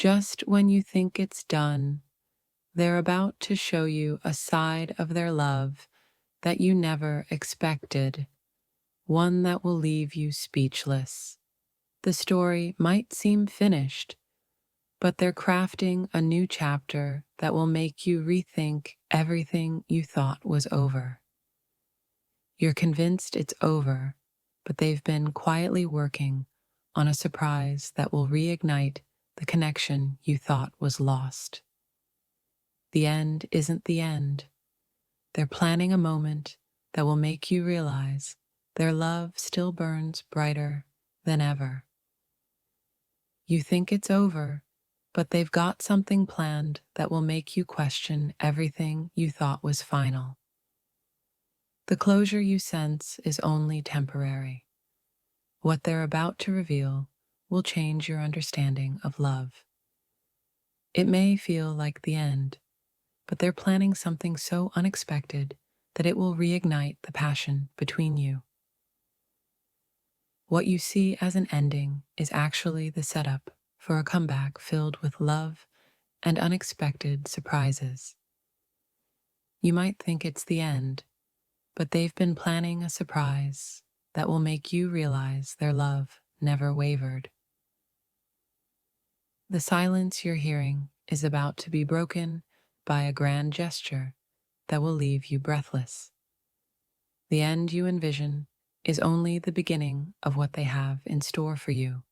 Just when you think it's done, they're about to show you a side of their love that you never expected, one that will leave you speechless. The story might seem finished, but they're crafting a new chapter that will make you rethink everything you thought was over. You're convinced it's over, but they've been quietly working on a surprise that will reignite the connection you thought was lost. The end isn't the end. They're planning a moment that will make you realize their love still burns brighter than ever. You think it's over, but they've got something planned that will make you question everything you thought was final. The closure you sense is only temporary. What they're about to reveal will change your understanding of love. It may feel like the end, but they're planning something so unexpected that it will reignite the passion between you. What you see as an ending is actually the setup for a comeback filled with love and unexpected surprises. You might think it's the end, but they've been planning a surprise that will make you realize their love never wavered. The silence you're hearing is about to be broken by a grand gesture that will leave you breathless. The end you envision is only the beginning of what they have in store for you,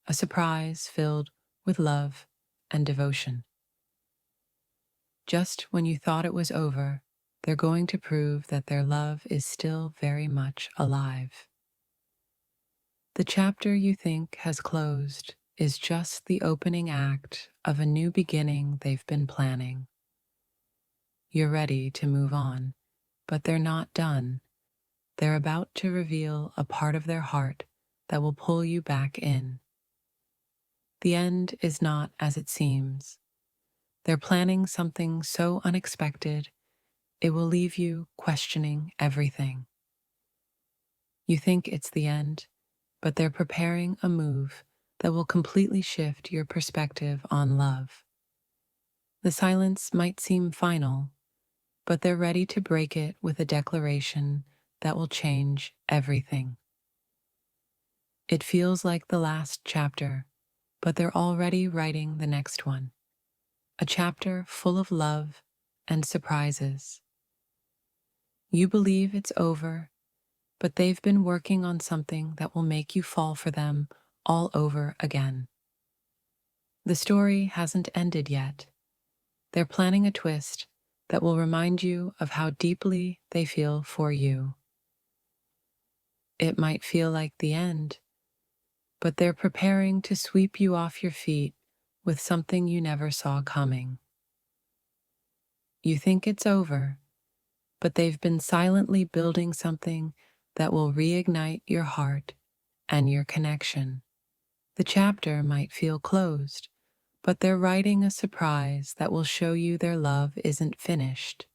a surprise filled with love and devotion. Just when you thought it was over, they're going to prove that their love is still very much alive. The chapter you think has closed is just the opening act of a new beginning they've been planning. You're ready to move on, but they're not done. They're about to reveal a part of their heart that will pull you back in. The end is not as it seems. They're planning something so unexpected, it will leave you questioning everything. You think it's the end, but they're preparing a move that will completely shift your perspective on love. The silence might seem final, but they're ready to break it with a declaration that will change everything. It feels like the last chapter, but they're already writing the next one, a chapter full of love and surprises. You believe it's over, but they've been working on something that will make you fall for them all over again. The story hasn't ended yet. They're planning a twist that will remind you of how deeply they feel for you. It might feel like the end, but they're preparing to sweep you off your feet with something you never saw coming. You think it's over, but they've been silently building something that will reignite your heart and your connection. The chapter might feel closed, but they're writing a surprise that will show you their love isn't finished.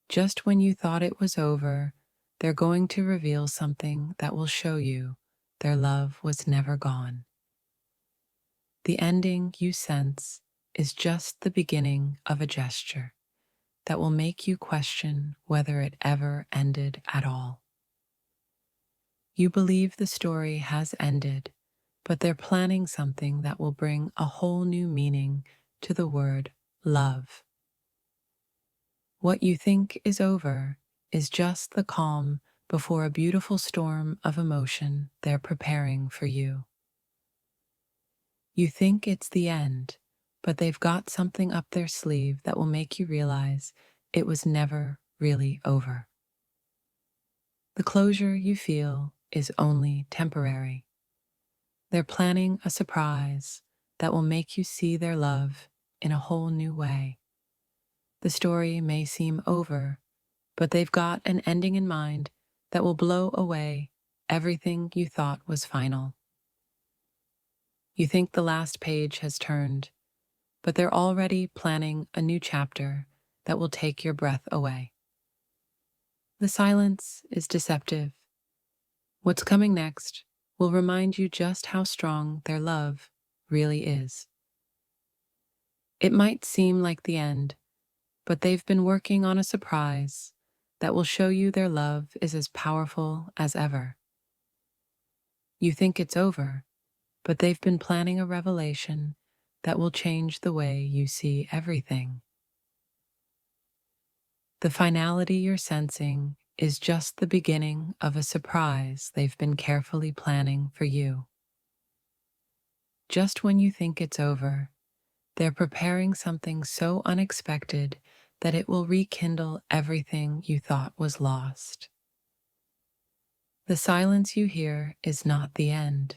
Just when you thought it was over, they're going to reveal something that will show you their love was never gone. The ending you sense is just the beginning of a gesture that will make you question whether it ever ended at all. You believe the story has ended, but they're planning something that will bring a whole new meaning to the word love. What you think is over is just the calm before a beautiful storm of emotion they're preparing for you. You think it's the end, but they've got something up their sleeve that will make you realize it was never really over. The closure you feel is only temporary. They're planning a surprise that will make you see their love in a whole new way. The story may seem over, but they've got an ending in mind that will blow away everything you thought was final. You think the last page has turned, but they're already planning a new chapter that will take your breath away. The silence is deceptive. What's coming next will remind you just how strong their love really is. It might seem like the end, but they've been working on a surprise that will show you their love is as powerful as ever. You think it's over, but they've been planning a revelation that will change the way you see everything. The finality you're sensing is just the beginning of a surprise they've been carefully planning for you. Just when you think it's over, they're preparing something so unexpected that it will rekindle everything you thought was lost. The silence you hear is not the end.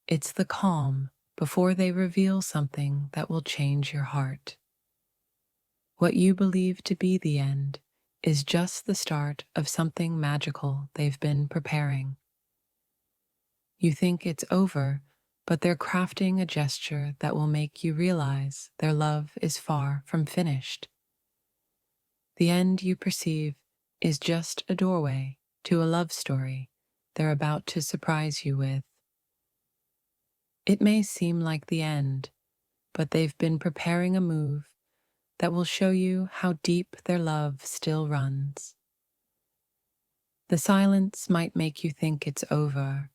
It's the calm before they reveal something that will change your heart. What you believe to be the end is just the start of something magical they've been preparing. You think it's over, but they're crafting a gesture that will make you realize their love is far from finished. The end you perceive is just a doorway to a love story they're about to surprise you with. It may seem like the end, but they've been preparing a move that will show you how deep their love still runs. The silence might make you think it's over,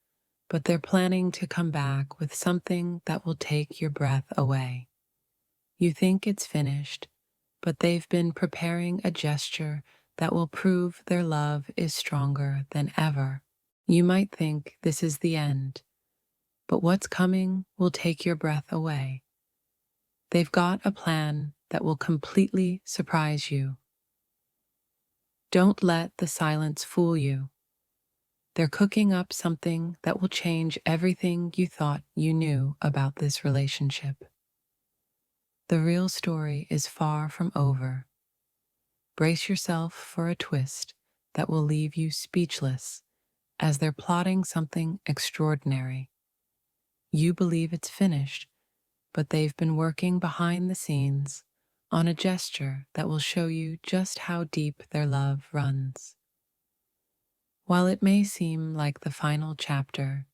but they're planning to come back with something that will take your breath away. You think it's finished, but they've been preparing a gesture that will prove their love is stronger than ever. You might think this is the end, but what's coming will take your breath away. They've got a plan that will completely surprise you. Don't let the silence fool you. They're cooking up something that will change everything you thought you knew about this relationship. The real story is far from over. Brace yourself for a twist that will leave you speechless as they're plotting something extraordinary. You believe it's finished, but they've been working behind the scenes on a gesture that will show you just how deep their love runs. While it may seem like the final chapter,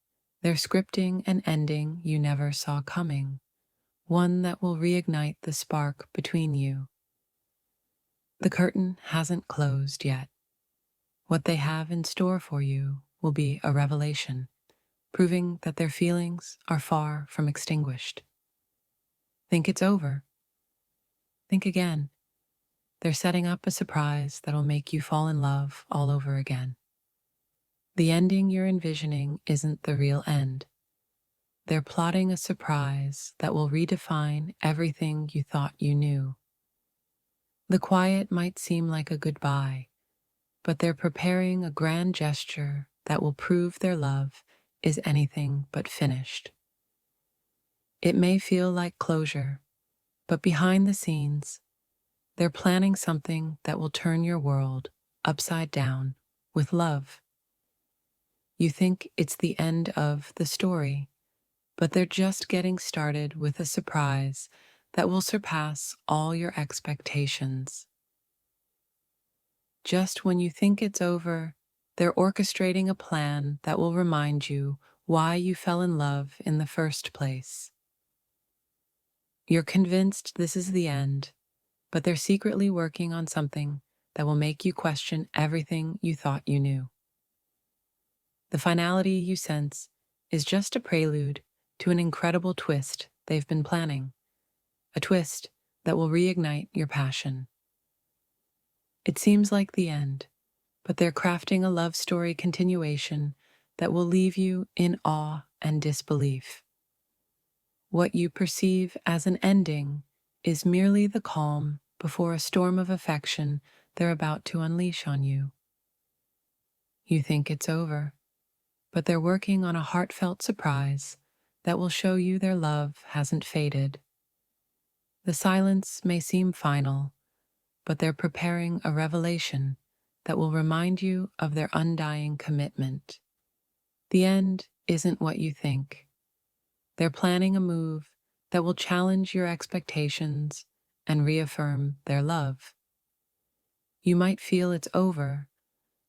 they're scripting an ending you never saw coming, one that will reignite the spark between you. The curtain hasn't closed yet. What they have in store for you will be a revelation, proving that their feelings are far from extinguished. Think it's over? Think again. They're setting up a surprise that'll make you fall in love all over again. The ending you're envisioning isn't the real end. They're plotting a surprise that will redefine everything you thought you knew. The quiet might seem like a goodbye, but they're preparing a grand gesture that will prove their love is anything but finished. It may feel like closure, but behind the scenes, they're planning something that will turn your world upside down with love. You think it's the end of the story, but they're just getting started with a surprise that will surpass all your expectations. Just when you think it's over, they're orchestrating a plan that will remind you why you fell in love in the first place. You're convinced this is the end, but they're secretly working on something that will make you question everything you thought you knew. The finality you sense is just a prelude to an incredible twist they've been planning, a twist that will reignite your passion. It seems like the end, but they're crafting a love story continuation that will leave you in awe and disbelief. What you perceive as an ending is merely the calm before a storm of affection they're about to unleash on you. You think it's over, but they're working on a heartfelt surprise that will show you their love hasn't faded. The silence may seem final, but they're preparing a revelation that will remind you of their undying commitment. The end isn't what you think. They're planning a move that will challenge your expectations and reaffirm their love. You might feel it's over,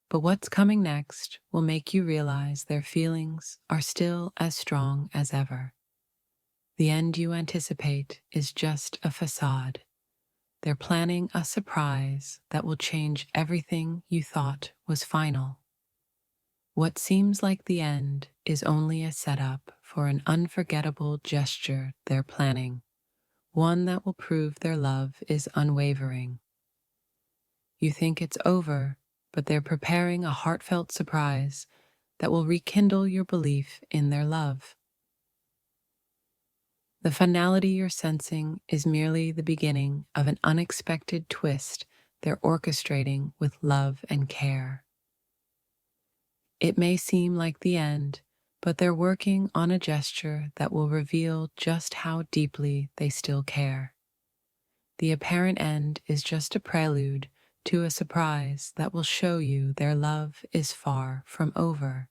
but what's coming next will make you realize their feelings are still as strong as ever. The end you anticipate is just a facade. They're planning a surprise that will change everything you thought was final. What seems like the end is only a setup for an unforgettable gesture they're planning, one that will prove their love is unwavering. You think it's over, but they're preparing a heartfelt surprise that will rekindle your belief in their love. The finality you're sensing is merely the beginning of an unexpected twist they're orchestrating with love and care. It may seem like the end, but they're working on a gesture that will reveal just how deeply they still care. The apparent end is just a prelude to a surprise that will show you their love is far from over.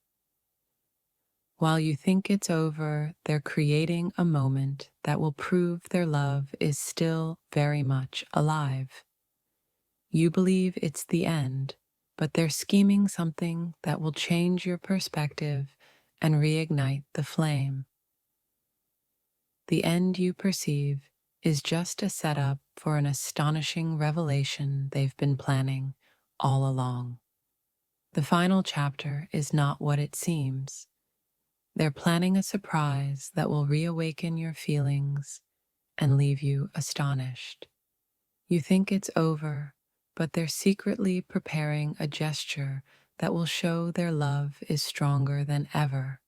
While you think it's over, they're creating a moment that will prove their love is still very much alive. You believe it's the end, but they're scheming something that will change your perspective and reignite the flame. The end you perceive is just a setup for an astonishing revelation they've been planning all along. The final chapter is not what it seems. They're planning a surprise that will reawaken your feelings and leave you astonished. You think it's over, but they're secretly preparing a gesture that will show their love is stronger than ever.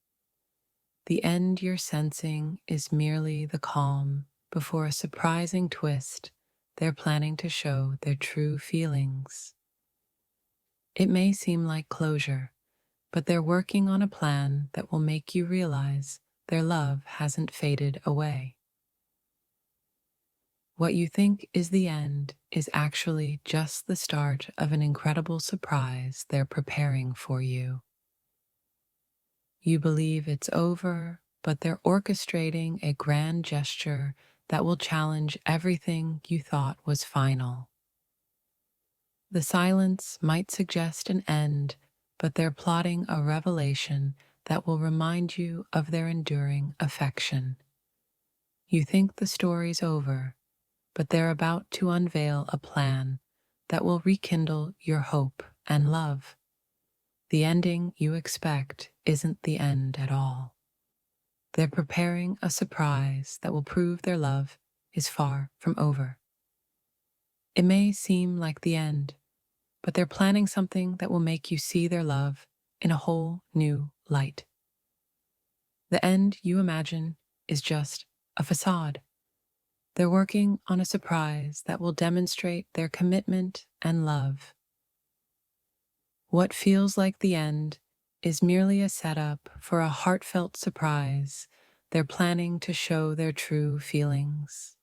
The end you're sensing is merely the calm before a surprising twist they're planning to show their true feelings. It may seem like closure, but they're working on a plan that will make you realize their love hasn't faded away. What you think is the end is actually just the start of an incredible surprise they're preparing for you. You believe it's over, but they're orchestrating a grand gesture that will challenge everything you thought was final. The silence might suggest an end, but they're plotting a revelation that will remind you of their enduring affection. You think the story's over, but they're about to unveil a plan that will rekindle your hope and love. The ending you expect isn't the end at all. They're preparing a surprise that will prove their love is far from over. It may seem like the end, but they're planning something that will make you see their love in a whole new light. The end you imagine is just a facade. They're working on a surprise that will demonstrate their commitment and love. What feels like the end is merely a setup for a heartfelt surprise they're planning to show their true feelings.